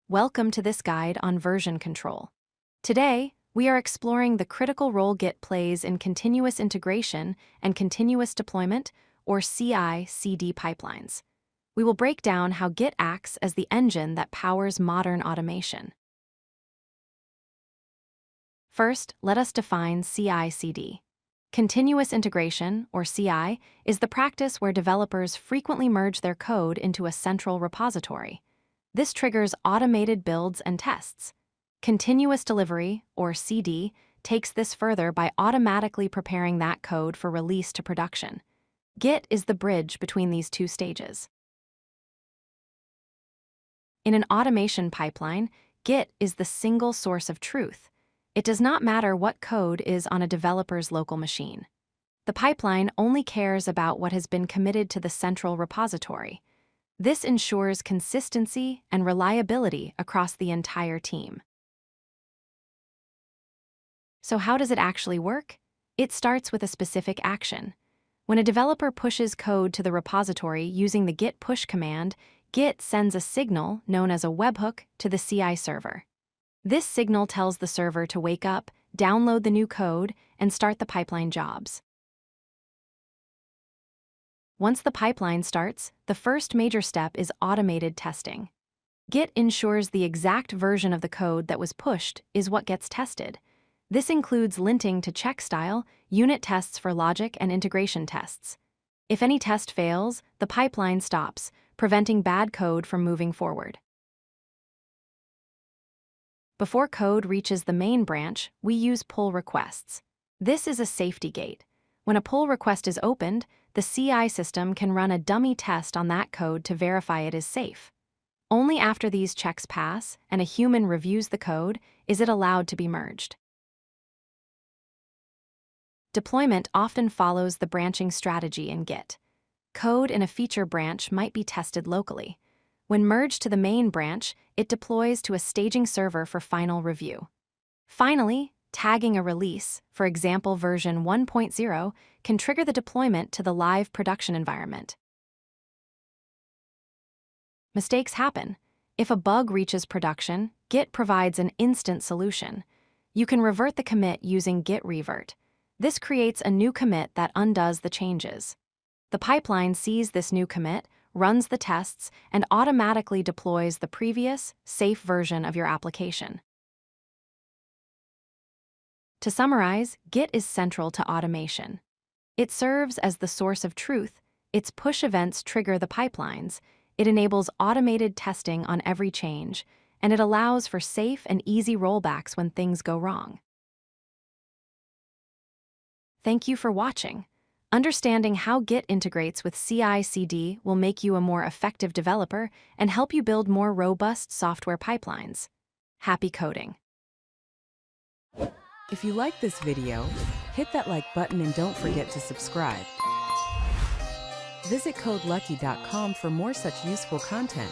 Welcome to this guide on version control. Today, we are exploring the critical role Git plays in continuous integration and continuous deployment, or CI/CD pipelines. We will break down how Git acts as the engine that powers modern automation. First, let us define CI/CD. Continuous integration, or CI, is the practice where developers frequently merge their code into a central repository. This triggers automated builds and tests. Continuous delivery, or CD, takes this further by automatically preparing that code for release to production. Git is the bridge between these two stages. In an automation pipeline, Git is the single source of truth. It does not matter what code is on a developer's local machine. The pipeline only cares about what has been committed to the central repository. This ensures consistency and reliability across the entire team. So how does it actually work? It starts with a specific action. When a developer pushes code to the repository using the Git Push command, Git sends a signal known as a webhook to the CI server. This signal tells the server to wake up, download the new code, and start the pipeline jobs. Once the pipeline starts, the first major step is automated testing. Git ensures the exact version of the code that was pushed is what gets tested. This includes linting to check style, unit tests for logic, and integration tests. If any test fails, the pipeline stops, preventing bad code from moving forward. Before code reaches the main branch, we use pull requests. This is a safety gate. When a pull request is opened, the CI system can run a dummy test on that code to verify it is safe. Only after these checks pass and a human reviews the code is it allowed to be merged. Deployment often follows the branching strategy in Git. Code in a feature branch might be tested locally. When merged to the main branch, it deploys to a staging server for final review. Finally, tagging a release, for example version 1.0, can trigger the deployment to the live production environment. Mistakes happen. If a bug reaches production, Git provides an instant solution. You can revert the commit using git revert. This creates a new commit that undoes the changes. The pipeline sees this new commit, runs the tests, and automatically deploys the previous, safe version of your application. To summarize, Git is central to automation. It serves as the source of truth, its push events trigger the pipelines, it enables automated testing on every change, and it allows for safe and easy rollbacks when things go wrong. Thank you for watching. Understanding how Git integrates with CI/CD will make you a more effective developer and help you build more robust software pipelines. Happy coding! If you like this video, hit that like button and don't forget to subscribe. Visit codelucky.com for more such useful content.